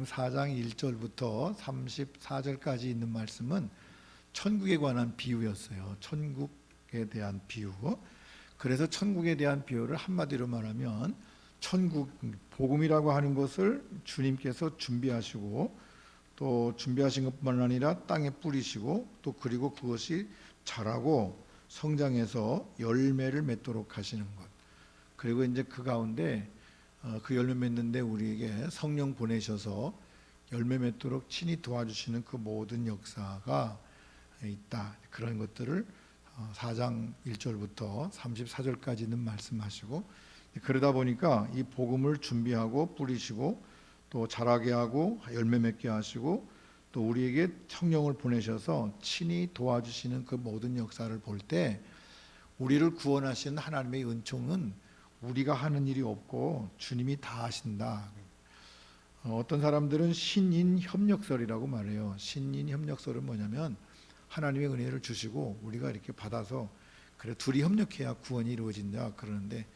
4장 1절부터 34절까지 있는 말씀은 천국에 관한 비유였어요. 천국에 대한 비유. 그래서 천국에 대한 비유를 한마디로 말하면 천국 복음이라고 하는 것을 주님께서 준비하시고 또 준비하신 것뿐만 아니라 땅에 뿌리시고 또 그리고 그것이 자라고 성장해서 열매를 맺도록 하시는 것. 그리고 이제 그 가운데 그 열매 맺는데 우리에게 성령 보내셔서 열매 맺도록 친히 도와주시는 그 모든 역사가 있다. 그런 것들을 4장 1절부터 34절까지는 말씀하시고, 그러다 보니까 이 복음을 준비하고 뿌리시고 또 자라게 하고 열매 맺게 하시고 또 우리에게 성령을 보내셔서 친히 도와주시는 그 모든 역사를 볼 때 우리를 구원하시는 하나님의 은총은 우리가 하는 일이 없고 주님이 다 하신다. 어떤 사람들은 신인 협력설이라고 말해요. 신인 협력설은 뭐냐면 하나님의 은혜를 주시고 우리가 이렇게 받아서 그래 둘이 협력해야 구원이 이루어진다 그러는데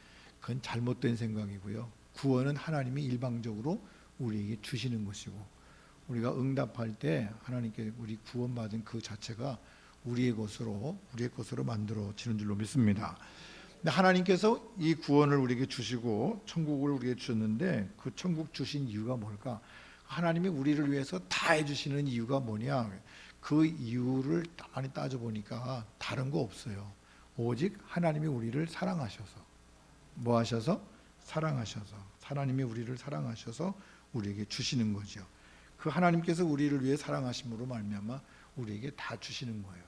그건 잘못된 생각이고요. 구원은 하나님이 일방적으로 우리에게 주시는 것이고 우리가 응답할 때 하나님께 우리 구원받은 그 자체가 우리의 것으로 만들어지는 줄로 믿습니다. 하나님께서 이 구원을 우리에게 주시고 천국을 우리에게 주셨는데 그 천국 주신 이유가 뭘까? 하나님이 우리를 위해서 다 해주시는 이유가 뭐냐? 그 이유를 많이 따져보니까 다른 거 없어요. 오직 하나님이 우리를 사랑하셔서 뭐 하셔서? 사랑하셔서 하나님이 우리를 사랑하셔서 우리에게 주시는 거죠. 그 하나님께서 우리를 위해 사랑하심으로 말미암아 우리에게 다 주시는 거예요.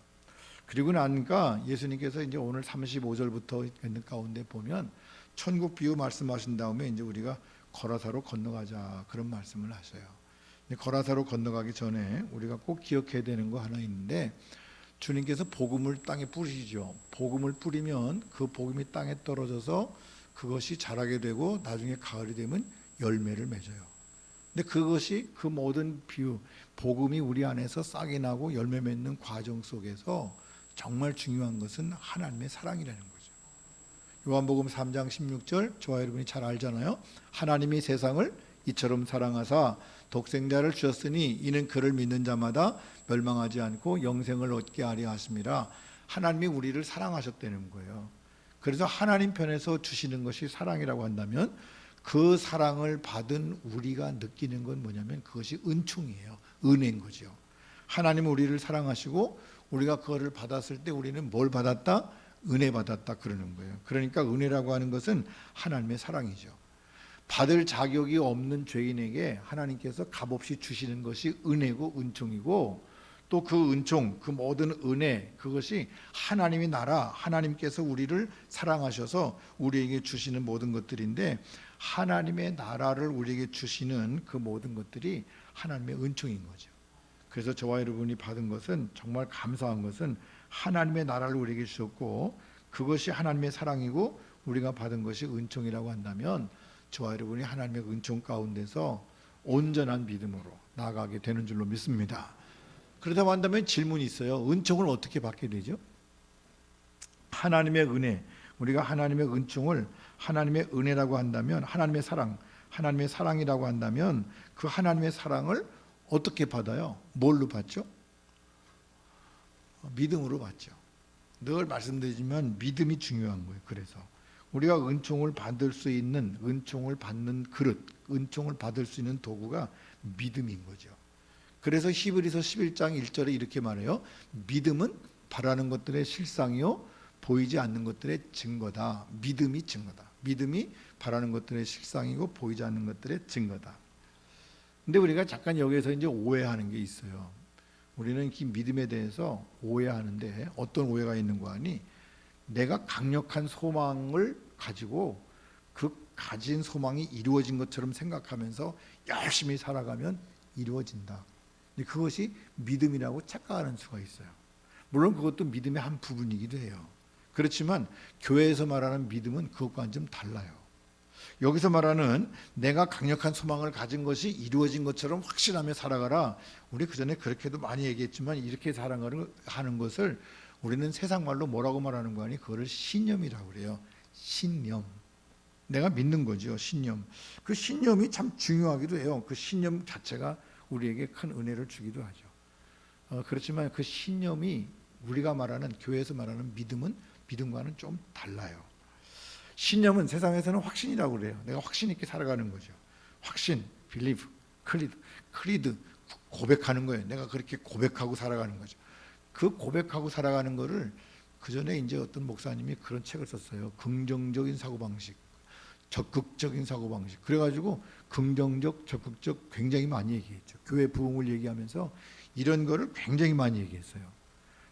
그리고 나니까 예수님께서 이제 오늘 35절부터 있는 가운데 보면 천국 비유 말씀하신 다음에 이제 우리가 거라사로 건너가자 그런 말씀을 하셔요. 거라사로 건너가기 전에 우리가 꼭 기억해야 되는 거 하나 있는데 주님께서 복음을 땅에 뿌리시죠. 복음을 뿌리면 그 복음이 땅에 떨어져서 그것이 자라게 되고 나중에 가을이 되면 열매를 맺어요. 근데 그것이 그 모든 비유 복음이 우리 안에서 싹이 나고 열매 맺는 과정 속에서 정말 중요한 것은 하나님의 사랑이라는 거죠. 요한복음 3장 16절 저와 여러분이 잘 알잖아요. 하나님이 세상을 이처럼 사랑하사 독생자를 주셨으니 이는 그를 믿는 자마다 멸망하지 않고 영생을 얻게 하려 하심이라. 하나님이 우리를 사랑하셨다는 거예요. 그래서 하나님 편에서 주시는 것이 사랑이라고 한다면 그 사랑을 받은 우리가 느끼는 건 뭐냐면 그것이 은총이에요. 은혜인 거죠. 하나님은 우리를 사랑하시고 우리가 그거를 받았을 때 우리는 뭘 받았다? 은혜 받았다 그러는 거예요. 그러니까 은혜라고 하는 것은 하나님의 사랑이죠. 받을 자격이 없는 죄인에게 하나님께서 값없이 주시는 것이 은혜고 은총이고 또 그 은총, 그 모든 은혜 그것이 하나님의 나라, 하나님께서 우리를 사랑하셔서 우리에게 주시는 모든 것들인데 하나님의 나라를 우리에게 주시는 그 모든 것들이 하나님의 은총인 거죠. 그래서 저와 여러분이 받은 것은 정말 감사한 것은 하나님의 나라를 우리에게 주셨고 그것이 하나님의 사랑이고 우리가 받은 것이 은총이라고 한다면 저와 여러분이 하나님의 은총 가운데서 온전한 믿음으로 나아가게 되는 줄로 믿습니다. 그렇다고 한다면 질문이 있어요. 은총을 어떻게 받게 되죠? 하나님의 은혜, 우리가 하나님의 은총을 하나님의 은혜라고 한다면 하나님의 사랑이라고 한다면 그 하나님의 사랑을 어떻게 받아요? 뭘로 받죠? 믿음으로 받죠. 늘 말씀드리지만 믿음이 중요한 거예요. 그래서 우리가 은총을 받을 수 있는 은총을 받는 그릇, 은총을 받을 수 있는 도구가 믿음인 거죠. 그래서 히브리서 11장 1절에 이렇게 말해요. 믿음은 바라는 것들의 실상이요 보이지 않는 것들의 증거다. 믿음이 증거다. 믿음이 바라는 것들의 실상이고 보이지 않는 것들의 증거다. 근데 우리가 잠깐 여기에서 이제 오해하는 게 있어요. 우리는 이 믿음에 대해서 오해하는데 어떤 오해가 있는 거 아니? 내가 강력한 소망을 가지고 그 가진 소망이 이루어진 것처럼 생각하면서 열심히 살아가면 이루어진다. 근데 그것이 믿음이라고 착각하는 수가 있어요. 물론 그것도 믿음의 한 부분이기도 해요. 그렇지만 교회에서 말하는 믿음은 그것과는 좀 달라요. 여기서 말하는 내가 강력한 소망을 가진 것이 이루어진 것처럼 확신하며 살아가라. 우리 그전에 그렇게도 많이 얘기했지만 이렇게 살아가는 것을 우리는 세상 말로 뭐라고 말하는 거 아니? 그거를 신념이라고 그래요. 신념. 내가 믿는 거죠. 신념. 그 신념이 참 중요하기도 해요. 그 신념 자체가 우리에게 큰 은혜를 주기도 하죠. 그렇지만 그 신념이 우리가 말하는, 교회에서 말하는 믿음과는 좀 달라요. 신념은 세상에서는 확신이라고 그래요. 내가 확신 있게 살아가는 거죠. 확신, believe, creed, 고백하는 거예요. 내가 그렇게 고백하고 살아가는 거죠. 그 고백하고 살아가는 거를 그 전에 이제 어떤 목사님이 그런 책을 썼어요. 긍정적인 사고방식, 적극적인 사고방식. 그래가지고 긍정적, 적극적 굉장히 많이 얘기했죠. 교회 부흥을 얘기하면서 이런 거를 굉장히 많이 얘기했어요.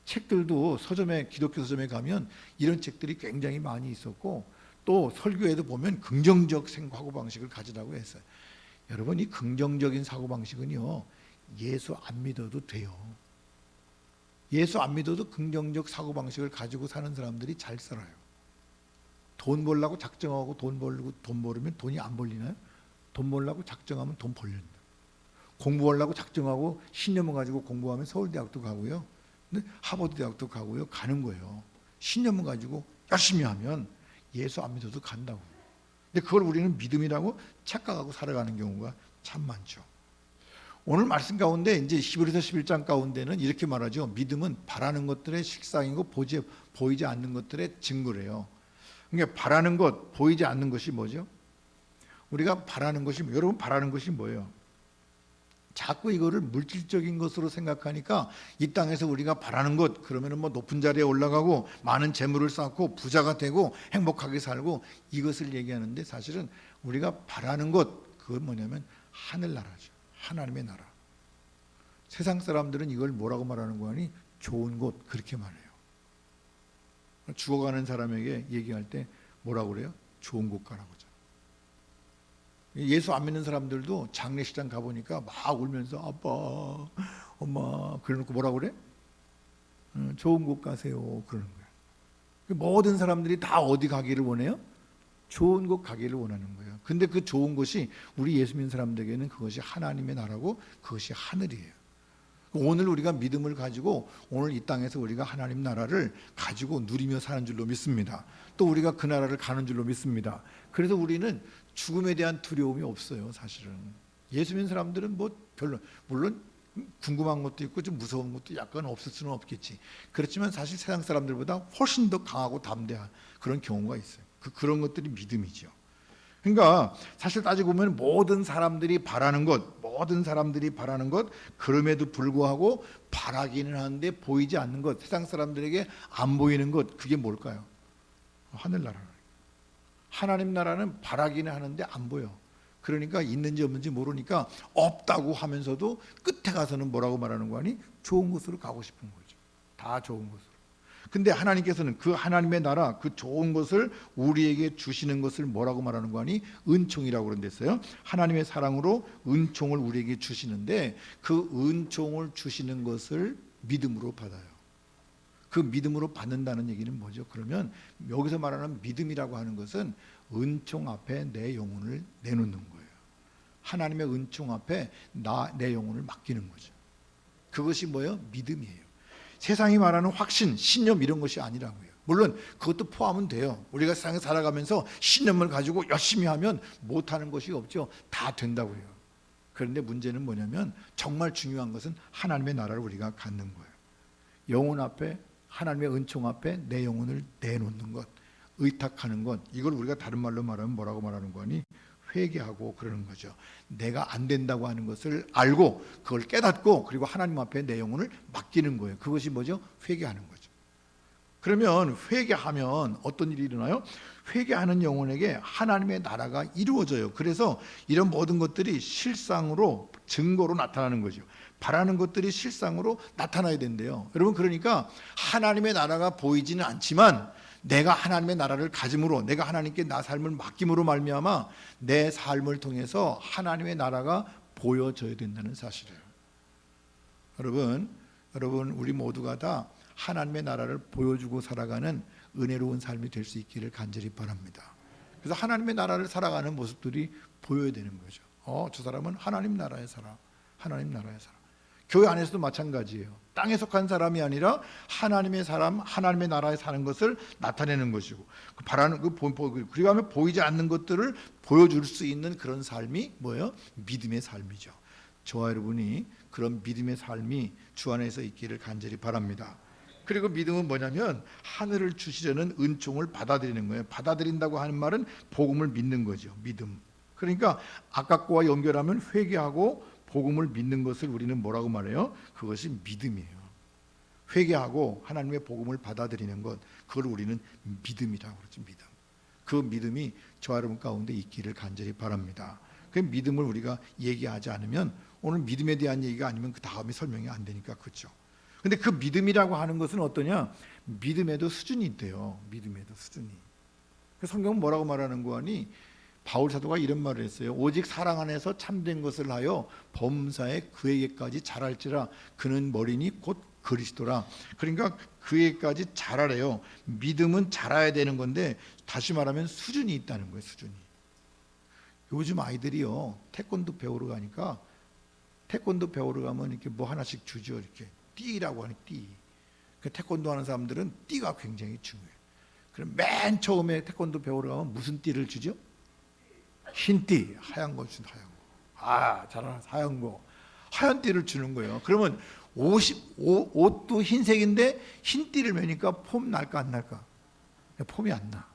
책들도 서점에, 기독교 서점에 가면 이런 책들이 굉장히 많이 있었고, 또 설교에도 보면 긍정적 사고방식을 가지라고 했어요. 여러분, 이 긍정적인 사고방식은요, 예수 안 믿어도 돼요. 예수 안 믿어도 긍정적 사고방식을 가지고 사는 사람들이 잘 살아요. 돈 벌려고 작정하고 돈 벌으면 돈이 안 벌리나요? 돈 벌려고 작정하면 돈 벌린다. 공부하려고 작정하고 신념을 가지고 공부하면 서울대학도 가고요, 하버드 대학도 가고요, 가는 거예요. 신념을 가지고 열심히 하면 예수 안 믿어도 간다고. 근데 그걸 우리는 믿음이라고 착각하고 살아가는 경우가 참 많죠. 오늘 말씀 가운데 이제 히브리서 11장 가운데는 이렇게 말하죠. 믿음은 바라는 것들의 실상이고 보이지 않는 것들의 증거래요. 그러니까 바라는 것, 보이지 않는 것이 뭐죠? 우리가 바라는 것이, 여러분 바라는 것이 뭐예요? 자꾸 이거를 물질적인 것으로 생각하니까 이 땅에서 우리가 바라는 것, 그러면은 뭐 높은 자리에 올라가고 많은 재물을 쌓고 부자가 되고 행복하게 살고, 이것을 얘기하는데 사실은 우리가 바라는 것, 그건 뭐냐면 하늘나라죠. 하나님의 나라. 세상 사람들은 이걸 뭐라고 말하는 거 아니? 좋은 곳, 그렇게 말해요. 죽어가는 사람에게 얘기할 때 뭐라고 그래요? 좋은 곳 가라고 하죠. 예수 안 믿는 사람들도 장례식장 가보니까 막 울면서 아빠, 엄마, 그래놓고 뭐라고 그래? 좋은 곳 가세요, 그러는 거예요. 모든 사람들이 다 어디 가기를 원해요? 좋은 곳 가기를 원하는 거예요. 근데 그 좋은 곳이 우리 예수 믿는 사람들에게는 그것이 하나님의 나라고 그것이 하늘이에요. 오늘 우리가 믿음을 가지고 오늘 이 땅에서 우리가 하나님 나라를 가지고 누리며 사는 줄로 믿습니다. 또 우리가 그 나라를 가는 줄로 믿습니다. 그래서 우리는 죽음에 대한 두려움이 없어요. 사실은 예수 믿는 사람들은 뭐 별로, 물론 궁금한 것도 있고 좀 무서운 것도 약간 없을 수는 없겠지. 그렇지만 사실 세상 사람들보다 훨씬 더 강하고 담대한 그런 경우가 있어요. 그런 것들이 믿음이죠. 그러니까 사실 따지고 보면 모든 사람들이 바라는 것, 그럼에도 불구하고 바라기는 하는데 보이지 않는 것, 세상 사람들에게 안 보이는 것, 그게 뭘까요? 하늘나라. 하나님 나라는 바라기는 하는데 안 보여. 그러니까 있는지 없는지 모르니까 없다고 하면서도 끝에 가서는 뭐라고 말하는 거 아니? 좋은 곳으로 가고 싶은 거죠. 다 좋은 곳으로. 근데 하나님께서는 그 하나님의 나라, 그 좋은 것을 우리에게 주시는 것을 뭐라고 말하는 거 아니? 은총이라고 그런댔어요. 하나님의 사랑으로 은총을 우리에게 주시는데 그 은총을 주시는 것을 믿음으로 받아요. 그 믿음으로 받는다는 얘기는 뭐죠? 그러면 여기서 말하는 믿음이라고 하는 것은 은총 앞에 내 영혼을 내놓는 거예요. 하나님의 은총 앞에 내 영혼을 맡기는 거죠. 그것이 뭐예요? 믿음이에요. 세상이 말하는 확신, 신념 이런 것이 아니라고요. 물론 그것도 포함은 돼요. 우리가 세상에 살아가면서 신념을 가지고 열심히 하면 못하는 것이 없죠. 다 된다고요. 그런데 문제는 뭐냐면 정말 중요한 것은 하나님의 나라를 우리가 갖는 거예요. 영혼 앞에, 하나님의 은총 앞에 내 영혼을 내놓는 것, 의탁하는 것, 이걸 우리가 다른 말로 말하면 뭐라고 말하는 거니? 회개하고 그러는 거죠. 내가 안 된다고 하는 것을 알고 그걸 깨닫고 그리고 하나님 앞에 내 영혼을 맡기는 거예요. 그것이 뭐죠? 회개하는 거죠. 그러면 회개하면 어떤 일이 일어나요? 회개하는 영혼에게 하나님의 나라가 이루어져요. 그래서 이런 모든 것들이 실상으로, 증거로 나타나는 거죠. 바라는 것들이 실상으로 나타나야 된대요. 여러분, 그러니까 하나님의 나라가 보이지는 않지만 내가 하나님의 나라를 가짐으로, 내가 하나님께 나 삶을 맡김으로 말미암아 내 삶을 통해서 하나님의 나라가 보여져야 된다는 사실이에요. 여러분 우리 모두가 다 하나님의 나라를 보여주고 살아가는 은혜로운 삶이 될 수 있기를 간절히 바랍니다. 그래서 하나님의 나라를 살아가는 모습들이 보여야 되는 거죠. 저 사람은 하나님 나라에 살아. 하나님 나라에 살아. 교회 안에서도 마찬가지예요. 땅에 속한 사람이 아니라 하나님의 사람, 하나님의 나라에 사는 것을 나타내는 것이고, 바라는 그리고 하면 보이지 않는 것들을 보여줄 수 있는 그런 삶이 뭐예요? 믿음의 삶이죠. 저와 여러분이 그런 믿음의 삶이 주 안에서 있기를 간절히 바랍니다. 그리고 믿음은 뭐냐면 하늘을 주시려는 은총을 받아들이는 거예요. 받아들인다고 하는 말은 복음을 믿는 거죠. 믿음. 그러니까 아까 거와 연결하면 회개하고 복음을 믿는 것을 우리는 뭐라고 말해요? 그것이 믿음이에요. 회개하고 하나님의 복음을 받아들이는 것, 그걸 우리는 믿음이라고 그러죠. 믿음. 그 믿음이 저와 여러분 가운데 있기를 간절히 바랍니다. 그 믿음을 우리가 얘기하지 않으면 오늘 믿음에 대한 얘기가 아니면 그 다음에 설명이 안 되니까, 그렇죠. 근데 그 믿음이라고 하는 것은 어떠냐? 믿음에도 수준이 있대요. 믿음에도 수준이. 그 성경은 뭐라고 말하는 거 아니? 바울 사도가 이런 말을 했어요. 오직 사랑 안에서 참된 것을 하여 범사에 그에게까지 자랄지라. 그는 머리니 곧 그리스도라. 그러니까 그에게까지 자라래요. 믿음은 자라야 되는 건데, 다시 말하면 수준이 있다는 거예요. 수준이. 요즘 아이들이요, 태권도 배우러 가니까, 태권도 배우러 가면 이렇게 뭐 하나씩 주죠. 이렇게 띠라고 하는 띠. 그 태권도 하는 사람들은 띠가 굉장히 중요해요. 그럼 맨 처음에 태권도 배우러 가면 무슨 띠를 주죠? 흰띠, 하얀 거 주는 하얀 거. 아, 잘하는 하얀 거. 하얀 띠를 주는 거예요. 그러면 옷도 흰색인데 흰띠를 매니까 폼 날까 안 날까? 폼이 안 나.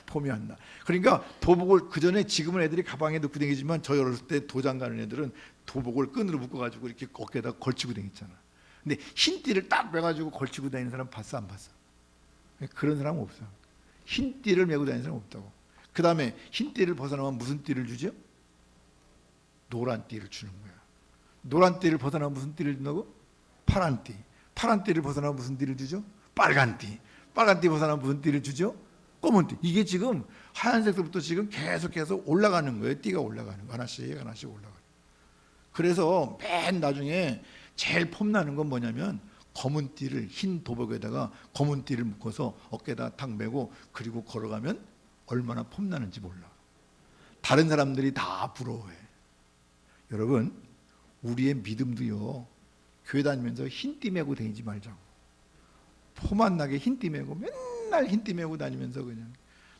폼이 안 나. 그러니까 도복을, 그 전에 지금은 애들이 가방에 넣고 다니지만 저 어렸을 때 도장 가는 애들은 도복을 끈으로 묶어가지고 이렇게 어깨에다 걸치고 다녔잖아. 근데 흰띠를 딱 매가지고 걸치고 다니는 사람 봤어 안 봤어? 그런 사람은 없어. 흰띠를 메고 다니는 사람 없다고. 그 다음에 흰띠를 벗어나면 무슨 띠를 주죠? 노란띠를 주는 거야. 노란띠를 벗어나면 무슨 띠를 준다고? 파란띠. 파란띠를 벗어나면 무슨 띠를 주죠? 빨간띠. 빨간띠 벗어나면 무슨 띠를 주죠? 검은띠. 이게 지금 하얀색부터 지금 계속해서 올라가는 거예요. 띠가 올라가는 거. 하나씩 하나씩 올라가요. 그래서 맨 나중에 제일 폼나는 건 뭐냐면 검은 띠를, 흰 도복에다가 검은 띠를 묶어서 어깨에다 탁 메고 그리고 걸어가면 얼마나 폼나는지 몰라. 다른 사람들이 다 부러워해. 여러분, 우리의 믿음도요, 교회 다니면서 흰띠 메고 다니지 말자고. 폼 안 나게 흰띠 메고 맨날 흰띠 메고 다니면서 그냥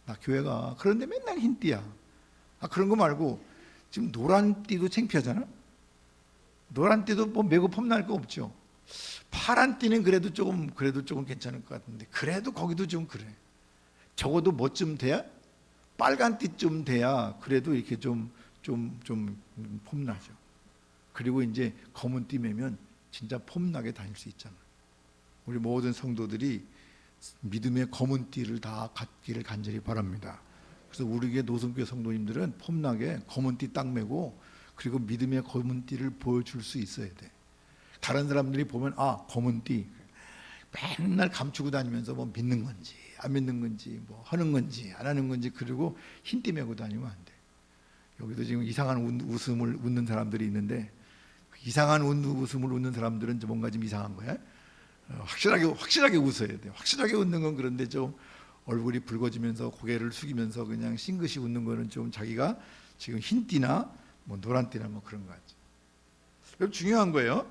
나 교회가 그런데 맨날 흰띠야. 아, 그런 거 말고 지금 노란띠도 창피하잖아. 노란띠도 뭐 메고 폼 날 거 없죠. 파란띠는 그래도 조금 괜찮을 것 같은데, 그래도 거기도 좀 그래. 적어도 뭐쯤 돼야? 빨간띠쯤 돼야 그래도 이렇게 좀 폼나죠. 그리고 이제 검은띠 매면 진짜 폼나게 다닐 수 있잖아. 우리 모든 성도들이 믿음의 검은띠를 다 갖기를 간절히 바랍니다. 그래서 우리의 노선교회 성도님들은 폼나게 검은띠 딱 매고 그리고 믿음의 검은띠를 보여줄 수 있어야 돼. 다른 사람들이 보면 아, 검은띠 맨날 감추고 다니면서 뭐 믿는 건지 안 믿는 건지 뭐 하는 건지 안 하는 건지, 그리고 흰띠 메고 다니면 안 돼. 여기도 지금 이상한 웃음을 웃는 사람들이 있는데, 이상한 웃음을 웃는 사람들은 뭔가 좀 이상한 거야. 확실하게 웃어야 돼. 확실하게 웃는 건 그런데 좀 얼굴이 붉어지면서 고개를 숙이면서 그냥 싱긋이 웃는 거는 좀 자기가 지금 흰띠나 뭐 노란띠나 뭐 그런 거 같죠. 중요한 거예요.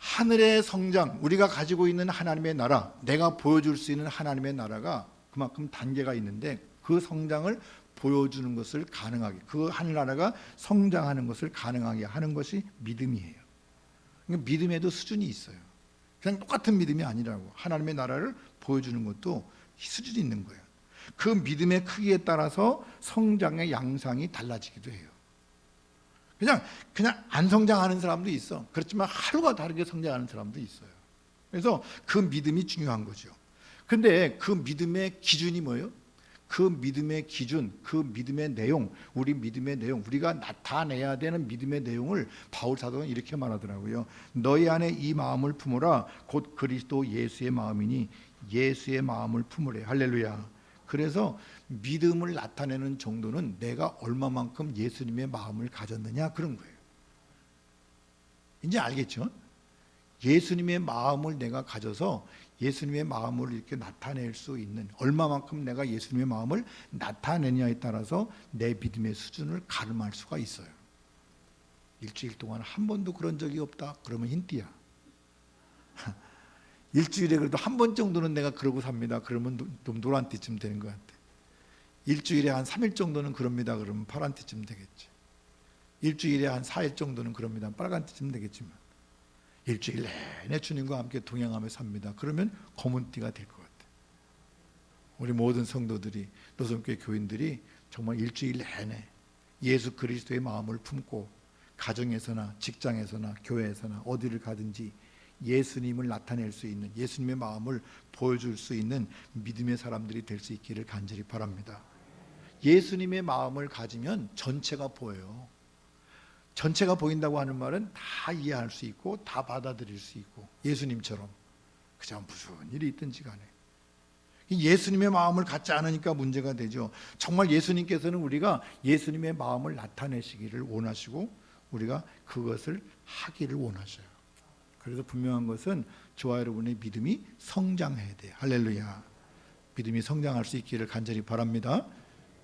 하늘의 성장, 우리가 가지고 있는 하나님의 나라, 내가 보여줄 수 있는 하나님의 나라가 그만큼 단계가 있는데 그 성장을 보여주는 것을 가능하게, 그 하늘나라가 성장하는 것을 가능하게 하는 것이 믿음이에요. 그러니까 믿음에도 수준이 있어요. 그냥 똑같은 믿음이 아니라고. 하나님의 나라를 보여주는 것도 수준이 있는 거예요. 그 믿음의 크기에 따라서 성장의 양상이 달라지기도 해요. 그냥 안 성장하는 사람도 있어. 그렇지만 하루가 다르게 성장하는 사람도 있어요. 그래서 그 믿음이 중요한 거죠. 근데 그 믿음의 기준이 뭐예요? 그 믿음의 기준, 그 믿음의 내용, 우리 믿음의 내용, 우리가 나타내야 되는 믿음의 내용을 바울 사도는 이렇게 말하더라고요. 너희 안에 이 마음을 품으라. 곧 그리스도 예수의 마음이니 예수의 마음을 품으래. 할렐루야. 그래서 믿음을 나타내는 정도는 내가 얼마만큼 예수님의 마음을 가졌느냐, 그런 거예요. 이제 알겠죠? 예수님의 마음을 내가 가져서 예수님의 마음을 이렇게 나타낼 수 있는, 얼마만큼 내가 예수님의 마음을 나타내냐에 따라서 내 믿음의 수준을 가름할 수가 있어요. 일주일 동안 한 번도 그런 적이 없다. 그러면 흰띠야. 일주일에 그래도 한 번 정도는 내가 그러고 삽니다. 그러면 좀 노란띠쯤 되는 것 같아. 일주일에 한 3일 정도는 그럽니다. 그러면 파란띠쯤 되겠지. 일주일에 한 4일 정도는 그럽니다. 빨간띠쯤 되겠지만 일주일 내내 주님과 함께 동행하며 삽니다. 그러면 검은띠가 될 것 같아요. 우리 모든 성도들이, 노선교회 교인들이 정말 일주일 내내 예수 그리스도의 마음을 품고 가정에서나 직장에서나 교회에서나 어디를 가든지 예수님을 나타낼 수 있는, 예수님의 마음을 보여줄 수 있는 믿음의 사람들이 될 수 있기를 간절히 바랍니다. 예수님의 마음을 가지면 전체가 보여요. 전체가 보인다고 하는 말은 다 이해할 수 있고 다 받아들일 수 있고, 예수님처럼 그저 무슨 일이 있든지 간에 예수님의 마음을 갖지 않으니까 문제가 되죠. 정말 예수님께서는 우리가 예수님의 마음을 나타내시기를 원하시고 우리가 그것을 하기를 원하셔요. 그래서 분명한 것은 저와 여러분의 믿음이 성장해야 돼요. 할렐루야. 믿음이 성장할 수 있기를 간절히 바랍니다.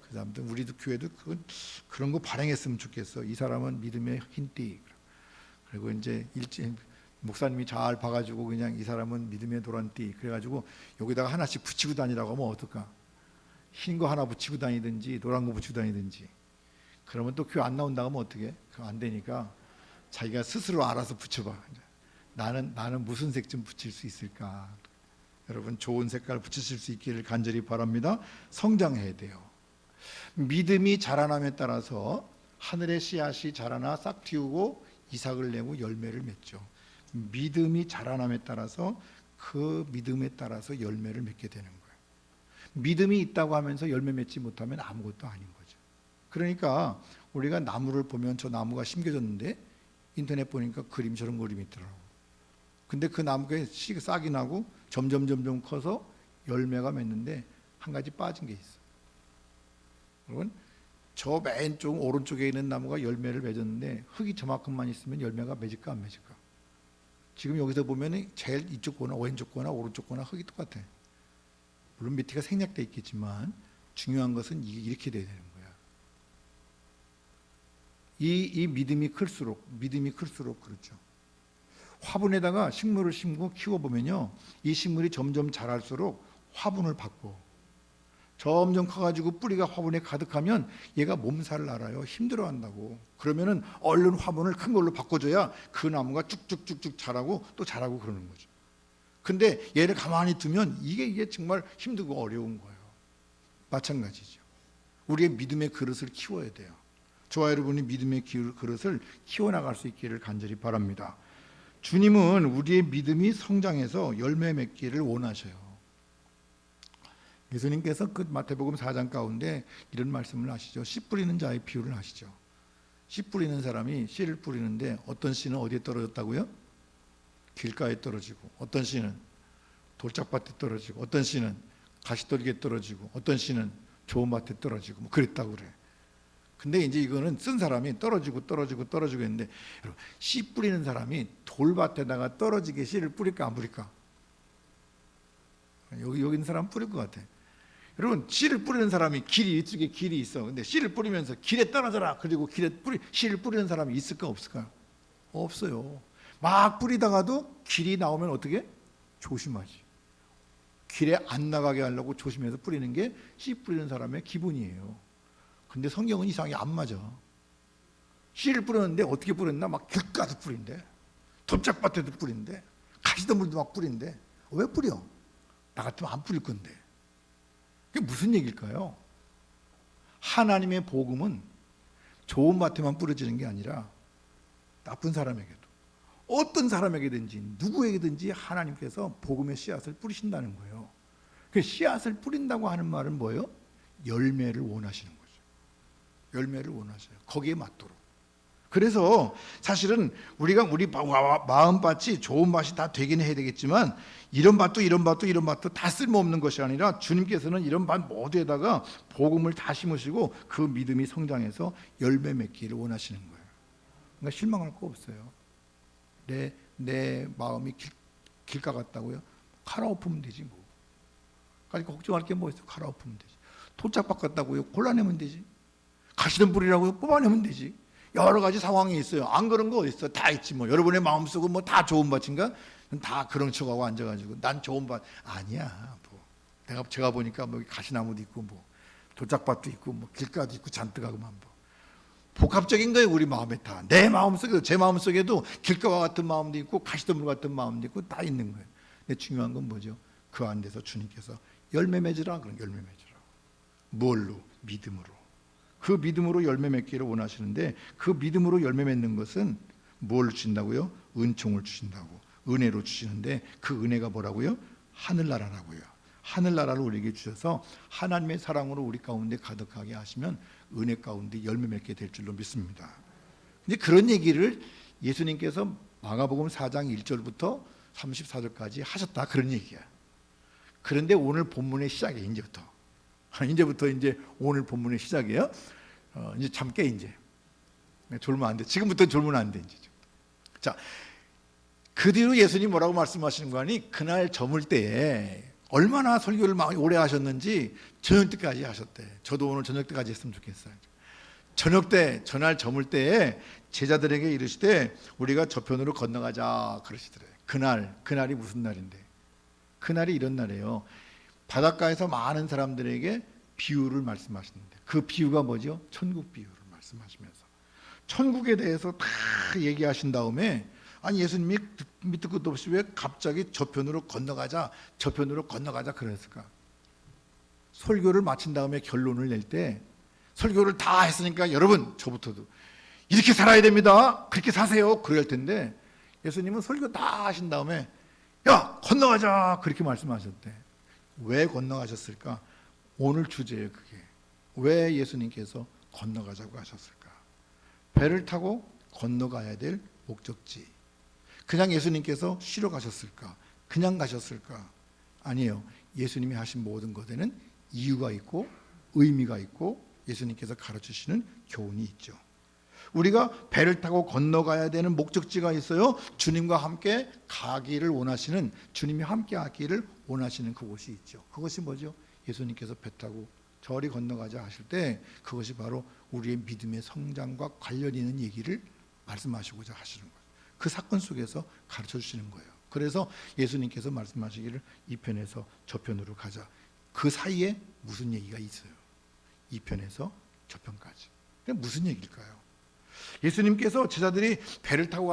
그 다음에 우리도 교회도 그런 거 발행했으면 좋겠어. 이 사람은 믿음의 흰띠. 그리고 이제 목사님이 잘 봐가지고 그냥 이 사람은 믿음의 노란띠. 그래가지고 여기다가 하나씩 붙이고 다니라고 하면 어떨까? 흰 거 하나 붙이고 다니든지 노란 거 붙이고 다니든지. 그러면 또 교회 안 나온다고 하면 어떻게? 그거 안 되니까 자기가 스스로 알아서 붙여봐. 나는 무슨 색 좀 붙일 수 있을까? 여러분 좋은 색깔 붙이실 수 있기를 간절히 바랍니다. 성장해야 돼요. 믿음이 자라남에 따라서 하늘의 씨앗이 자라나 싹 틔우고 이삭을 내고 열매를 맺죠. 믿음이 자라남에 따라서 그 믿음에 따라서 열매를 맺게 되는 거예요. 믿음이 있다고 하면서 열매 맺지 못하면 아무것도 아닌 거죠. 그러니까 우리가 나무를 보면 저 나무가 심겨졌는데 인터넷 보니까 그림 저런 그림이 있더라고. 근데 그 나무가 싹이 나고 점점 커서 열매가 맺는데 한 가지 빠진 게 있어. 여러분 저 왼쪽 오른쪽에 있는 나무가 열매를 맺었는데 흙이 저만큼만 있으면 열매가 맺을까 안 맺을까? 지금 여기서 보면 제일 이쪽 거나 왼쪽 거나 오른쪽 거나 흙이 똑같아. 물론 밑에가 생략돼 있겠지만 중요한 것은 이렇게 돼야 되는 거야. 이 믿음이 클수록 그렇죠. 화분에다가 식물을 심고 키워보면요, 이 식물이 점점 자랄수록 화분을 바꿔. 점점 커가지고 뿌리가 화분에 가득하면 얘가 몸살을 앓아요. 힘들어한다고. 그러면은 얼른 화분을 큰 걸로 바꿔줘야 그 나무가 쭉쭉쭉쭉 자라고 또 자라고 그러는 거죠. 근데 얘를 가만히 두면 이게 정말 힘들고 어려운 거예요. 마찬가지죠. 우리의 믿음의 그릇을 키워야 돼요. 저와 여러분이 믿음의 그릇을 키워나갈 수 있기를 간절히 바랍니다. 주님은 우리의 믿음이 성장해서 열매 맺기를 원하셔요. 예수님께서 그 마태복음 4장 가운데 이런 말씀을 하시죠. 씨 뿌리는 자의 비유를 하시죠. 씨 뿌리는 사람이 씨를 뿌리는데 어떤 씨는 어디에 떨어졌다고요? 길가에 떨어지고, 어떤 씨는 돌짝밭에 떨어지고, 어떤 씨는 가시떨기에 떨어지고, 어떤 씨는 좋은 밭에 떨어지고, 뭐 그랬다고 그래. 근데 이제 이거는 쓴 사람이 떨어지고 했는데, 여러분 씨 뿌리는 사람이 돌밭에다가 떨어지게 씨를 뿌릴까 안 뿌릴까? 여기 있는 사람 뿌릴 것 같아. 여러분 씨를 뿌리는 사람이 이쪽에 길이 있어. 근데 씨를 뿌리면서 길에 떨어져라. 그리고 씨를 뿌리는 사람이 있을까 없을까? 없어요. 막 뿌리다가도 길이 나오면 어떻게? 조심하지. 길에 안 나가게 하려고 조심해서 뿌리는 게 씨 뿌리는 사람의 기본이에요. 근데 성경은 이상하게 안 맞아. 씨를 뿌렸는데 어떻게 뿌렸나? 막 길가도 뿌린대. 돌짝밭에도 뿌린대. 가시덤불도 막 뿌린대. 왜 뿌려? 나 같으면 안 뿌릴 건데. 그게 무슨 얘기일까요? 하나님의 복음은 좋은 밭에만 뿌려지는 게 아니라 나쁜 사람에게도, 어떤 사람에게든지 누구에게든지 하나님께서 복음의 씨앗을 뿌리신다는 거예요. 그 씨앗을 뿌린다고 하는 말은 뭐예요? 열매를 원하시는 거죠. 열매를 원하셔요. 거기에 맞도록. 그래서 사실은 우리가 우리 마음밭이 좋은 밭이 다 되긴 해야 되겠지만 이런 밭도 다 쓸모없는 것이 아니라 주님께서는 이런 밭 모두에다가 복음을 다 심으시고 그 믿음이 성장해서 열매 맺기를 원하시는 거예요. 그러니까 실망할 거 없어요. 내 마음이 길가 같다고요? 갈아엎으면 되지 뭐. 그러니까 걱정할 게 뭐 있어? 갈아엎으면 되지. 돌짝밭 같다고요? 골라내면 되지. 가시덤불이라고요? 뽑아내면 되지. 여러 가지 상황이 있어요. 안 그런 거 어디 있어? 다 있지 뭐. 여러분의 마음속은 뭐 다 좋은 밭인가? 다 그런 척하고 앉아가지고 난 좋은 밭 아니야. 뭐 제가 보니까 뭐 가시나무도 있고 뭐 도작밭도 있고 뭐 길가도 있고 잔뜩하고만 뭐 복합적인 거예요. 우리 마음에 다. 내 마음속에도 제 마음속에도 길가와 같은 마음도 있고 가시덤불 같은 마음도 있고 다 있는 거예요. 근데 중요한 건 뭐죠? 그 안에서 주님께서 열매 맺으라 그런 열매 맺으라. 뭘로? 믿음으로. 그 믿음으로 열매 맺기를 원하시는데 그 믿음으로 열매 맺는 것은 뭘 주신다고요? 은총을 주신다고. 은혜로 주시는데 그 은혜가 뭐라고요? 하늘나라라고요. 하늘나라를 우리에게 주셔서 하나님의 사랑으로 우리 가운데 가득하게 하시면 은혜 가운데 열매 맺게 될 줄로 믿습니다. 이제 그런 얘기를 예수님께서 마가복음 4장 1절부터 34절까지 하셨다 그런 얘기야. 그런데 오늘 본문의 시작이에요. 이제부터 이제 오늘 본문의 시작이에요. 이제 잠 깨 이제. 졸면 안 돼. 지금부터 졸면 안 돼 이제. 자, 그 뒤로 예수님 뭐라고 말씀하시는 거 아니? 그날 저물 때에 얼마나 설교를 오래 하셨는지 저녁 때까지 하셨대. 저도 오늘 저녁 때까지 했으면 좋겠어요. 저녁 때 전날 저물 때에 제자들에게 이르시되 우리가 저편으로 건너가자 그러시더래요. 그날이 무슨 날인데? 그날이 이런 날이에요. 바닷가에서 많은 사람들에게 비유를 말씀하시는데 그 비유가 뭐죠? 천국 비유를 말씀하시면서 천국에 대해서 다 얘기하신 다음에 아니 예수님이 밑도 끝도 없이 왜 갑자기 저편으로 건너가자 그랬을까? 설교를 마친 다음에 결론을 낼 때 설교를 다 했으니까 여러분 저부터도 이렇게 살아야 됩니다. 그렇게 사세요. 그럴 텐데 예수님은 설교 다 하신 다음에 야 건너가자 그렇게 말씀하셨대. 왜 건너가셨을까? 오늘 주제예요. 그게 왜 예수님께서 건너가자고 하셨을까? 배를 타고 건너가야 될 목적지. 그냥 예수님께서 쉬러 가셨을까? 그냥 가셨을까? 아니에요. 예수님이 하신 모든 것에는 이유가 있고 의미가 있고 예수님께서 가르치시는 교훈이 있죠. 우리가 배를 타고 건너가야 되는 목적지가 있어요. 주님과 함께 가기를 원하시는, 주님이 함께 하기를 원하시는 그곳이 있죠. 그것이 뭐죠? 예수님께서 배 타고 저리 건너가자 하실 때 그것이 바로 우리의 믿음의 성장과 관련 있는 얘기를 말씀하시고자 하시는 거예요. 그 사건 속에서 가르쳐 주시는 거예요. 그래서 예수님께서 말씀하시기를 이 편에서 저 편으로 가자. 그 사이에 무슨 얘기가 있어요? 이 편에서 저 편까지. 무슨 얘기일까요? 예수님께서 제자들이 배를 타고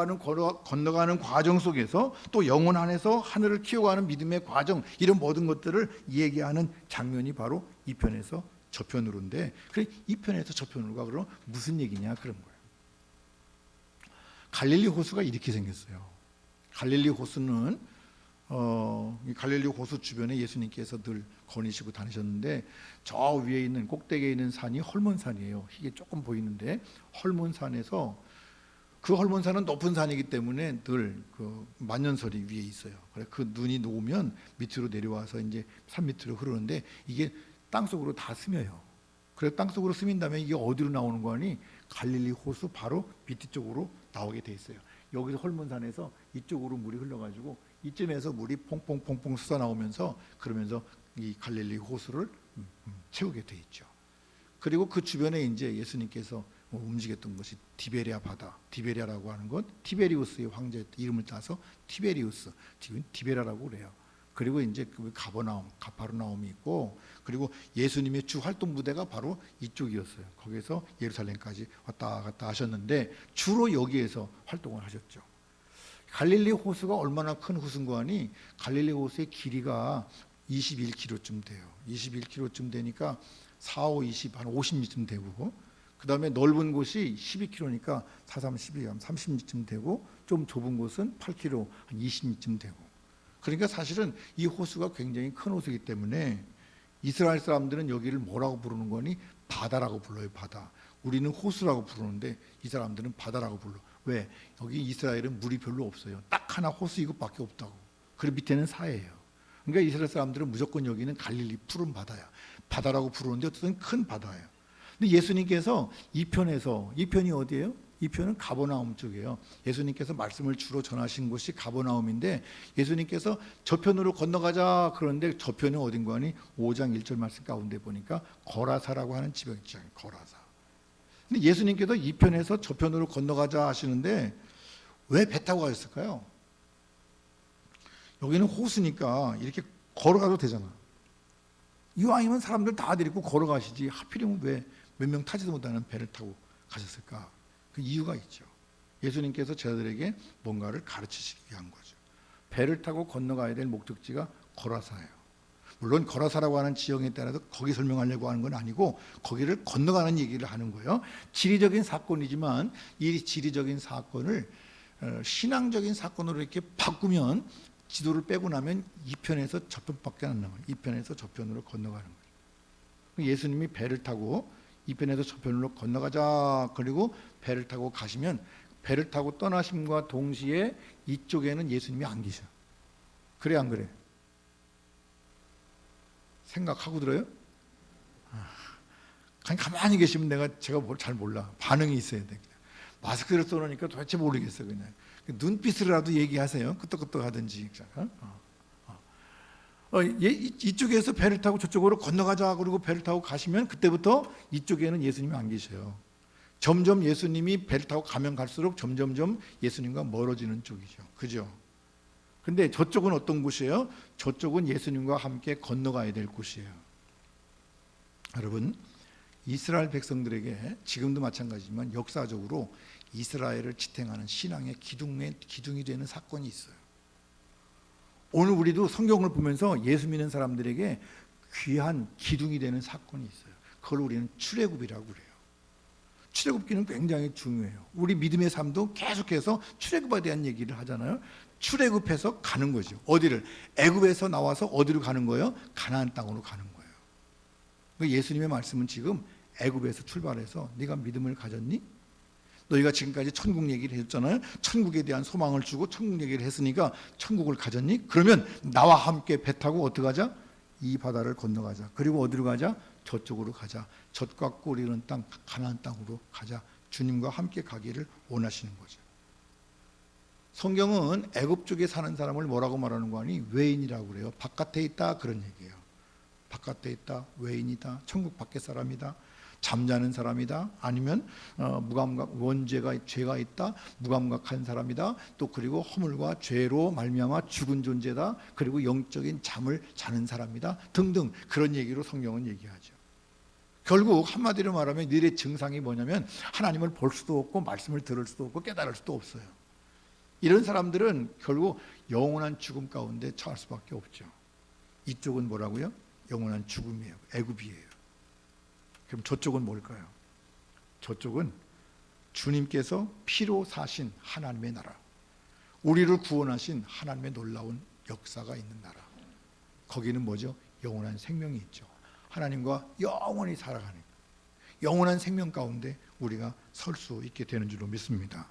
건너가는 과정 속에서 또 영혼 안에서 하늘을 키워가는 믿음의 과정, 이런 모든 것들을 얘기하는 장면이 바로 이 편에서 저 편으로인데, 그래 이 편에서 저 편으로가 그럼 무슨 얘기냐 그런 거예요. 갈릴리 호수가 이렇게 생겼어요. 갈릴리 호수는 이 갈릴리 호수 주변에 예수님께서 늘 거니시고 다니셨는데 저 위에 있는 꼭대기에 있는 산이 헐몬산이에요. 이게 조금 보이는데 헐몬산에서 그 헐몬산은 높은 산이기 때문에 늘 그 만년설이 위에 있어요. 그래 그 눈이 녹으면 밑으로 내려와서 이제 산 밑으로 흐르는데 이게 땅 속으로 다 스며요. 그래 땅 속으로 스민 다음에 이게 어디로 나오는 거 아니? 갈릴리 호수 바로 밑에 쪽으로 나오게 돼 있어요. 여기서 헐몬산에서 이쪽으로 물이 흘러가지고 이쯤에서 물이 퐁퐁퐁퐁 쏟아 나오면서 그러면서 이 갈릴리 호수를 채우게 돼 있죠. 그리고 그 주변에 이제 예수님께서 움직였던 것이 디베리아 바다, 디베리아라고 하는 것, 티베리우스의 황제 이름을 따서 티베리우스, 지금 디베라라고 그래요. 그리고 이제 그 가파르나움이 있고, 그리고 예수님의 주 활동 부대가 바로 이쪽이었어요. 거기서 예루살렘까지 왔다 갔다 하셨는데 주로 여기에서 활동을 하셨죠. 갈릴리 호수가 얼마나 큰 호수인가 하니 갈릴리 호수의 길이가 21km쯤 돼요. 21km쯤 되니까 4, 5, 20, 한 50m쯤 되고, 그 다음에 넓은 곳이 12km니까 4, 3, 12, 한 30m쯤 되고, 좀 좁은 곳은 8km, 한 20m쯤 되고. 그러니까 사실은 이 호수가 굉장히 큰 호수이기 때문에 이스라엘 사람들은 여기를 뭐라고 부르는 거니? 바다라고 불러요. 바다. 우리는 호수라고 부르는데 이 사람들은 바다라고 불러. 왜? 여기 이스라엘은 물이 별로 없어요. 딱 하나 호수 이것밖에 없다고. 그리고 밑에는 사해예요. 그러니까 이스라엘 사람들은 무조건 여기는 갈릴리 푸른 바다야. 바다라고 부르는데 어쨌든 큰 바다예요. 근데 예수님께서 이 편이 어디예요? 이 편은 가버나움 쪽이에요. 예수님께서 말씀을 주로 전하신 곳이 가버나움인데 예수님께서 저편으로 건너가자 그러는데 저편은 어딘가 하니 5장 1절 말씀 가운데 보니까 거라사라고 하는 지역이 있잖아요. 거라사. 근데 예수님께서 이 편에서 저 편으로 건너가자 하시는데 왜 배 타고 가셨을까요? 여기는 호수니까 이렇게 걸어가도 되잖아. 이왕이면 사람들 다 데리고 걸어가시지 하필이면 왜 몇 명 타지도 못하는 배를 타고 가셨을까? 그 이유가 있죠. 예수님께서 제자들에게 뭔가를 가르치시기 위한 거죠. 배를 타고 건너가야 될 목적지가 거라사예요. 물론 거라사라고 하는 지형에 따라서 거기 설명하려고 하는 건 아니고 거기를 건너가는 얘기를 하는 거예요. 지리적인 사건이지만 이 지리적인 사건을 신앙적인 사건으로 이렇게 바꾸면 지도를 빼고 나면 이 편에서 저 편밖에 안 남아요. 이 편에서 저 편으로 건너가는 거예요. 예수님이 배를 타고 이 편에서 저 편으로 건너가자. 그리고 배를 타고 가시면 배를 타고 떠나심과 동시에 이쪽에는 예수님이 안 계셔. 그래 안 그래? 생각하고 들어요? 그냥 가만히 계시면 제가 잘 몰라. 반응이 있어야 돼. 그냥. 마스크를 써놓으니까 도대체 모르겠어. 그냥 눈빛으로라도 얘기하세요. 끄떡끄떡하든지. 이쪽에서 배를 타고 저쪽으로 건너가자. 그리고 배를 타고 가시면 그때부터 이쪽에는 예수님이 안 계셔요. 점점 예수님이 배를 타고 가면 갈수록 점점점 예수님과 멀어지는 쪽이죠. 그죠? 근데 저쪽은 어떤 곳이에요? 저쪽은 예수님과 함께 건너가야 될 곳이에요. 여러분, 이스라엘 백성들에게 지금도 마찬가지지만 역사적으로 이스라엘을 지탱하는 신앙의 기둥이 되는 사건이 있어요. 오늘 우리도 성경을 보면서 예수 믿는 사람들에게 귀한 기둥이 되는 사건이 있어요. 그걸 우리는 출애굽이라고 그래요. 출애굽기는 굉장히 중요해요. 우리 믿음의 삶도 계속해서 출애굽에 대한 얘기를 하잖아요. 출애굽해서 가는 거죠. 어디를? 애굽에서 나와서 어디로 가는 거예요? 가나안 땅으로 가는 거예요. 예수님의 말씀은 지금 애굽에서 출발해서 네가 믿음을 가졌니? 너희가 지금까지 천국 얘기를 했잖아요. 천국에 대한 소망을 주고 천국 얘기를 했으니까 천국을 가졌니? 그러면 나와 함께 배 타고 어떻게 하자? 이 바다를 건너가자. 그리고 어디로 가자? 저쪽으로 가자. 젖과 꿀 이런 땅, 가나안 땅으로 가자. 주님과 함께 가기를 원하시는 거죠. 성경은 애굽 쪽에 사는 사람을 뭐라고 말하는 거 아니? 외인이라고 그래요. 바깥에 있다 그런 얘기예요. 바깥에 있다, 외인이다, 천국 밖의 사람이다, 잠자는 사람이다, 아니면 죄가 있다, 무감각한 사람이다, 또 그리고 허물과 죄로 말미암아 죽은 존재다, 그리고 영적인 잠을 자는 사람이다 등등 그런 얘기로 성경은 얘기하죠. 결국 한마디로 말하면 너희의 증상이 뭐냐면 하나님을 볼 수도 없고 말씀을 들을 수도 없고 깨달을 수도 없어요. 이런 사람들은 결국 영원한 죽음 가운데 처할 수밖에 없죠. 이쪽은 뭐라고요? 영원한 죽음이에요. 애굽이에요. 그럼 저쪽은 뭘까요? 저쪽은 주님께서 피로 사신 하나님의 나라, 우리를 구원하신 하나님의 놀라운 역사가 있는 나라. 거기는 뭐죠? 영원한 생명이 있죠. 하나님과 영원히 살아가는 영원한 생명 가운데 우리가 설 수 있게 되는 줄로 믿습니다.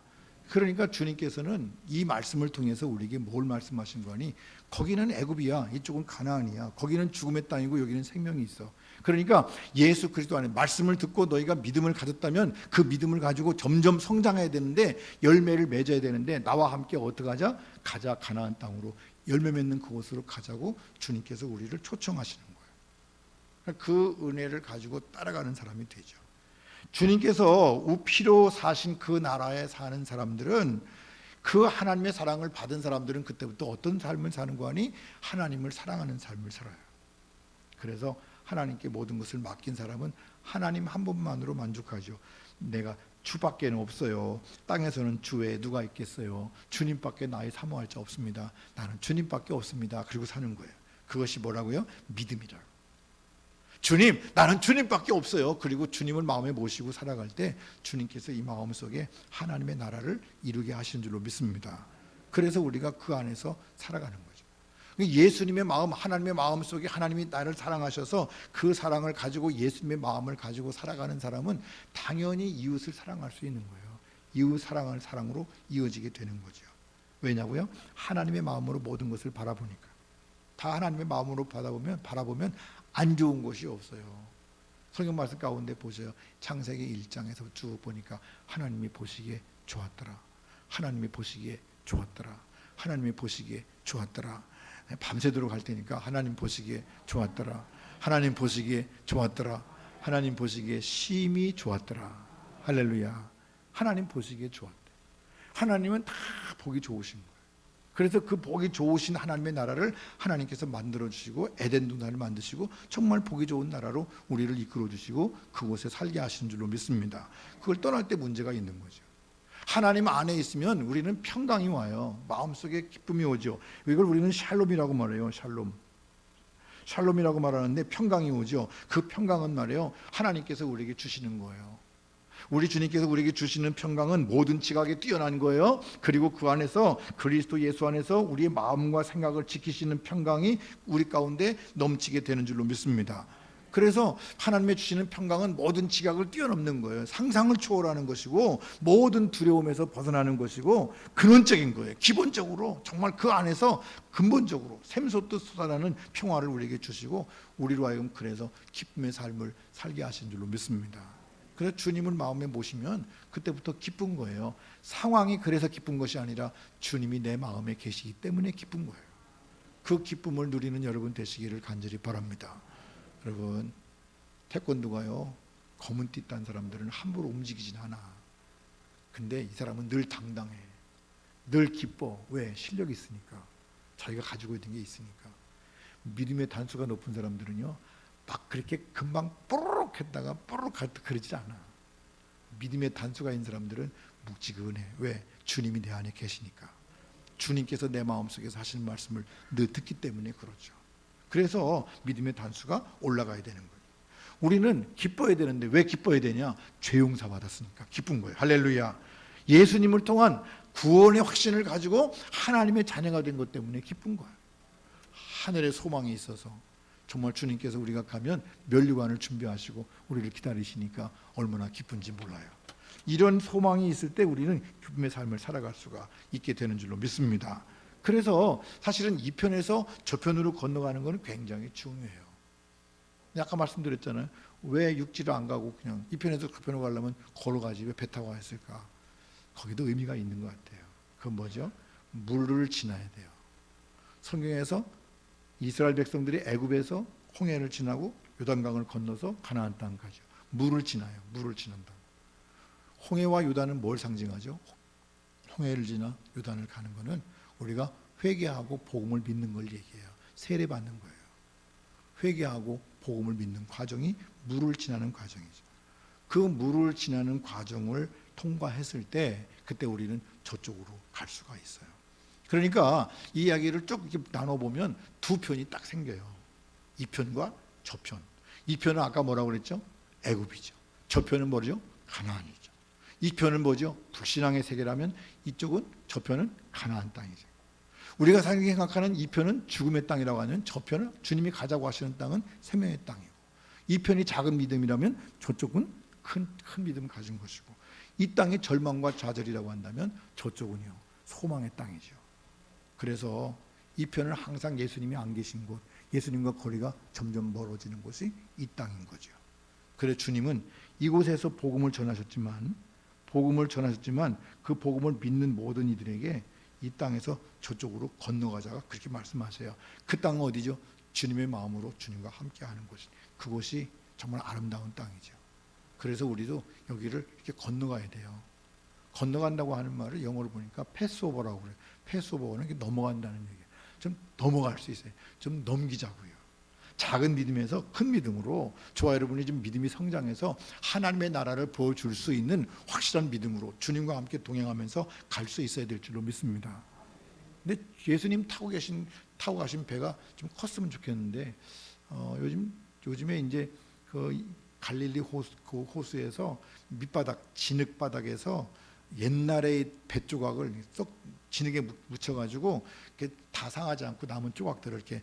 그러니까 주님께서는 이 말씀을 통해서 우리에게 뭘 말씀하신 거니? 거기는 애굽이야, 이쪽은 가나안이야. 거기는 죽음의 땅이고 여기는 생명이 있어. 그러니까 예수 그리스도 안에 말씀을 듣고 너희가 믿음을 가졌다면 그 믿음을 가지고 점점 성장해야 되는데 열매를 맺어야 되는데 나와 함께 어떻게 하자? 가자, 가나안 땅으로 열매 맺는 그곳으로 가자고 주님께서 우리를 초청하시는 거예요. 그 은혜를 가지고 따라가는 사람이 되죠. 주님께서 우피로 사신 그 나라에 사는 사람들은, 그 하나님의 사랑을 받은 사람들은 그때부터 어떤 삶을 사는 거 아니? 하나님을 사랑하는 삶을 살아요. 그래서 하나님께 모든 것을 맡긴 사람은 하나님 한 분만으로 만족하죠. 내가 주밖에는 없어요. 땅에서는 주 외에 누가 있겠어요. 주님밖에 나의 사모할 자 없습니다. 나는 주님밖에 없습니다. 그리고 사는 거예요. 그것이 뭐라고요? 믿음이라고. 주님, 나는 주님밖에 없어요. 그리고 주님을 마음에 모시고 살아갈 때 주님께서 이 마음속에 하나님의 나라를 이루게 하시는 줄로 믿습니다. 그래서 우리가 그 안에서 살아가는 거죠. 예수님의 마음, 하나님의 마음 속에 하나님이 나를 사랑하셔서 그 사랑을 가지고 예수님의 마음을 가지고 살아가는 사람은 당연히 이웃을 사랑할 수 있는 거예요. 이웃 사랑하는 사랑으로 이어지게 되는 거죠. 왜냐고요? 하나님의 마음으로 모든 것을 바라보니까. 다 하나님의 마음으로 바라보면 안 좋은 것이 없어요. 성경 말씀 가운데 보세요. 창세기 1장에서 쭉 보니까 하나님이 보시기에 좋았더라. 하나님이 보시기에 좋았더라. 하나님이 보시기에 좋았더라. 밤새도록 할 테니까 하나님 보시기에 좋았더라. 하나님 보시기에 좋았더라. 하나님 보시기에 심히 좋았더라. 할렐루야. 하나님 보시기에 좋았대. 하나님은 다 보기 좋으신 거예요. 그래서 그 보기 좋으신 하나님의 나라를 하나님께서 만들어 주시고 에덴 동산을 만드시고 정말 보기 좋은 나라로 우리를 이끌어 주시고 그곳에 살게 하시는 줄로 믿습니다. 그걸 떠날 때 문제가 있는 거죠. 하나님 안에 있으면 우리는 평강이 와요. 마음속에 기쁨이 오죠. 이걸 우리는 샬롬이라고 말해요. 샬롬이라고 말하는데 평강이 오죠. 그 평강은 말이에요, 하나님께서 우리에게 주시는 거예요. 우리 주님께서 우리에게 주시는 평강은 모든 지각에 뛰어난 거예요. 그리고 그 안에서 그리스도 예수 안에서 우리의 마음과 생각을 지키시는 평강이 우리 가운데 넘치게 되는 줄로 믿습니다. 그래서 하나님의 주시는 평강은 모든 지각을 뛰어넘는 거예요. 상상을 초월하는 것이고 모든 두려움에서 벗어나는 것이고 근원적인 거예요. 기본적으로 정말 그 안에서 근본적으로 샘솟듯 솟아나는 평화를 우리에게 주시고 우리로 하여금 그래서 기쁨의 삶을 살게 하신 줄로 믿습니다. 그래서 주님을 마음에 모시면 그때부터 기쁜 거예요. 상황이 그래서 기쁜 것이 아니라 주님이 내 마음에 계시기 때문에 기쁜 거예요. 그 기쁨을 누리는 여러분 되시기를 간절히 바랍니다. 여러분, 태권도가요, 검은 띠 딴 사람들은 함부로 움직이진 않아. 근데 이 사람은 늘 당당해. 늘 기뻐. 왜? 실력이 있으니까. 자기가 가지고 있는 게 있으니까. 믿음의 단수가 높은 사람들은요, 막 그렇게 금방 뽀로록 했다가 뽀로록 할 때 그러지 않아. 믿음의 단수가 있는 사람들은 묵직은해. 왜? 주님이 내 안에 계시니까. 주님께서 내 마음속에서 하시는 말씀을 늘 듣기 때문에 그렇죠. 그래서 믿음의 단수가 올라가야 되는 거예요. 우리는 기뻐야 되는데 왜 기뻐야 되냐? 죄 용서 받았으니까 기쁜 거예요. 할렐루야. 예수님을 통한 구원의 확신을 가지고 하나님의 자녀가 된 것 때문에 기쁜 거예요. 하늘에 소망이 있어서 정말 주님께서 우리가 가면 면류관을 준비하시고 우리를 기다리시니까 얼마나 기쁜지 몰라요. 이런 소망이 있을 때 우리는 기쁨의 삶을 살아갈 수가 있게 되는 줄로 믿습니다. 그래서 사실은 이 편에서 저 편으로 건너가는 것은 굉장히 중요해요. 아까 말씀드렸잖아요. 왜 육지로 안 가고 그냥 이 편에서 그 편으로 가려면 걸어가지 왜 배 타고 갔을까? 거기도 의미가 있는 것 같아요. 그건 뭐죠? 물을 지나야 돼요. 성경에서 이스라엘 백성들이 애굽에서 홍해를 지나고 요단강을 건너서 가나안 땅 가죠. 물을 지나요. 물을 지난다. 홍해와 요단은 뭘 상징하죠? 홍해를 지나 요단을 가는 것은 우리가 회개하고 복음을 믿는 걸 얘기해요. 세례받는 거예요. 회개하고 복음을 믿는 과정이 물을 지나는 과정이죠. 그 물을 지나는 과정을 통과했을 때 그때 우리는 저쪽으로 갈 수가 있어요. 그러니까 이 이야기를 쭉 이렇게 나눠보면 두 편이 딱 생겨요. 이 편과 저 편. 이 편은 아까 뭐라고 그랬죠? 애굽이죠. 저 편은 뭐죠? 가나안이죠. 이 편은 뭐죠? 불신앙의 세계라면 이쪽은, 저 편은 가나안 땅이죠. 우리가 생각하는 이 편은 죽음의 땅이라고 하는, 저 편은 주님이 가자고 하시는 땅은 생명의 땅이고, 이 편이 작은 믿음이라면 저쪽은 큰 믿음을 가진 것이고, 이 땅이 절망과 좌절이라고 한다면 저쪽은요 소망의 땅이죠. 그래서 이 편은 항상 예수님이 안 계신 곳, 예수님과 거리가 점점 멀어지는 곳이 이 땅인 거죠. 그래서 주님은 이곳에서 복음을 전하셨지만 그 복음을 믿는 모든 이들에게 이 땅에서 저쪽으로 건너가자가 그렇게 말씀하세요. 그 땅은 어디죠? 주님의 마음으로 주님과 함께하는 곳이, 그곳이 정말 아름다운 땅이죠. 그래서 우리도 여기를 이렇게 건너가야 돼요. 건너간다고 하는 말을 영어로 보니까 패스오버라고 그래요. 패스오버는 이렇게 넘어간다는 얘기예요. 좀 넘어갈 수 있어요. 좀 넘기자고요. 작은 믿음에서 큰 믿음으로, 저와 여러분이 좀 믿음이 성장해서 하나님의 나라를 보여줄 수 있는 확실한 믿음으로 주님과 함께 동행하면서 갈 수 있어야 될 줄로 믿습니다. 근데 예수님 타고 가신 배가 좀 컸으면 좋겠는데 요즘에 이제 그 갈릴리 호수에서 밑바닥, 진흙바닥에서 옛날의 배 조각을 쏙 진흙에 묻혀가지고 다 상하지 않고 남은 조각들을 이렇게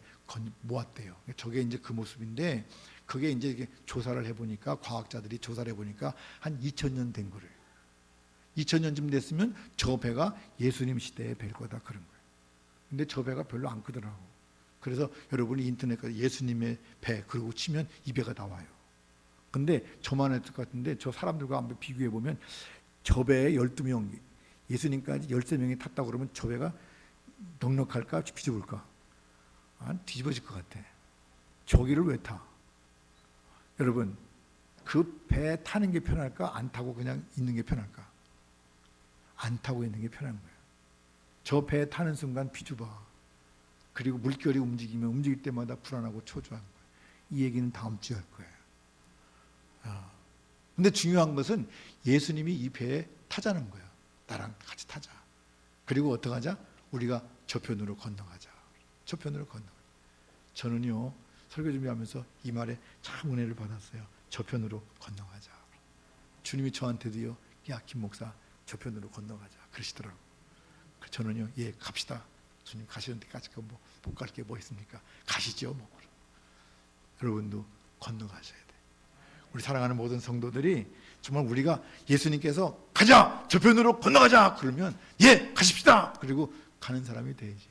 모았대요. 저게 이제 그 모습인데, 그게 이제 이렇게 조사를 해보니까, 과학자들이 조사를 해보니까 한 2000년 된 거를, 2000년쯤 됐으면 저 배가 예수님 시대의 배일 거다 그런 거예요. 근데 저 배가 별로 안 크더라고. 그래서 여러분이 인터넷 가서 예수님의 배 그러고 치면 이 배가 나와요. 근데 저만 했을 것 같은데, 저 사람들과 한번 비교해 보면 저 배에 12명, 예수님까지 13명이 탔다고 그러면 저 배가 넉넉할까? 뒤집을까? 뒤집어질 것 같아. 저기를 왜 타? 여러분, 그 배에 타는 게 편할까? 안 타고 그냥 있는 게 편할까? 안 타고 있는 게 편한 거예요. 저 배에 타는 순간 비좁아. 그리고 물결이 움직이면 움직일 때마다 불안하고 초조한 거예요. 이 얘기는 다음 주에 할 거예요. 근데 중요한 것은 예수님이 이 배에 타자는 거예요. 나랑 같이 타자. 그리고 어떻게 하자? 우리가 저편으로 건너가자. 저편으로 건너가자. 저는요, 설교 준비하면서 이 말에 참 은혜를 받았어요. 저편으로 건너가자. 주님이 저한테도요, 야, 김 목사, 저편으로 건너가자. 그러시더라고요. 저는요, 예, 갑시다. 주님 가시는 데까지 못 갈 게 뭐 있습니까? 가시죠. 뭐. 여러분도 건너가셔야 돼. 우리 사랑하는 모든 성도들이 정말 우리가 예수님께서 가자! 저편으로 건너가자! 그러면 예! 가십시다! 그리고 가는 사람이 돼야지.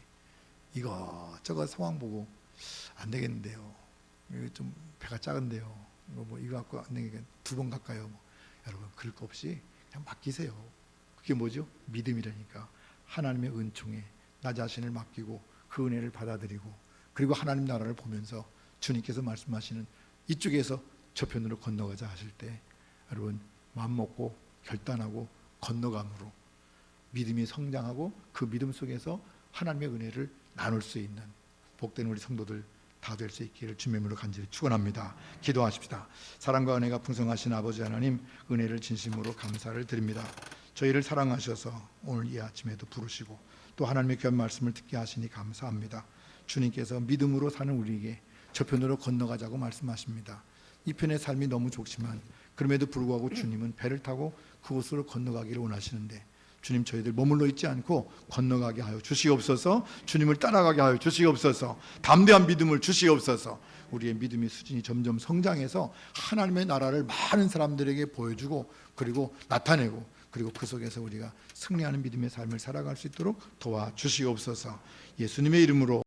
이거저거 상황 보고 안 되겠는데요. 이거 좀 배가 작은데요. 이거 갖고 안 되니까 2번 갈까요? 여러분, 그럴 거 없이 그냥 맡기세요. 그게 뭐죠? 믿음이라니까. 하나님의 은총에 나 자신을 맡기고 그 은혜를 받아들이고, 그리고 하나님 나라를 보면서 주님께서 말씀하시는 이쪽에서 저편으로 건너가자 하실 때 여러분 마음 먹고 결단하고 건너감으로 믿음이 성장하고 그 믿음 속에서 하나님의 은혜를 나눌 수 있는 복된 우리 성도들 다 될 수 있기를 주님의 이름으로 간절히 축원합니다. 기도하십시다. 사랑과 은혜가 풍성하신 아버지 하나님, 은혜를 진심으로 감사를 드립니다. 저희를 사랑하셔서 오늘 이 아침에도 부르시고 또 하나님의 귀한 말씀을 듣게 하시니 감사합니다. 주님께서 믿음으로 사는 우리에게 저편으로 건너가자고 말씀하십니다. 이 편의 삶이 너무 좋지만 그럼에도 불구하고 주님은 배를 타고 그곳으로 건너가기를 원하시는데, 주님, 저희들 머물러 있지 않고 건너가게 하여 주시옵소서. 주님을 따라가게 하여 주시옵소서. 담대한 믿음을 주시옵소서. 우리의 믿음의 수준이 점점 성장해서 하나님의 나라를 많은 사람들에게 보여주고 그리고 나타내고, 그리고 그 속에서 우리가 승리하는 믿음의 삶을 살아갈 수 있도록 도와주시옵소서. 예수님의 이름으로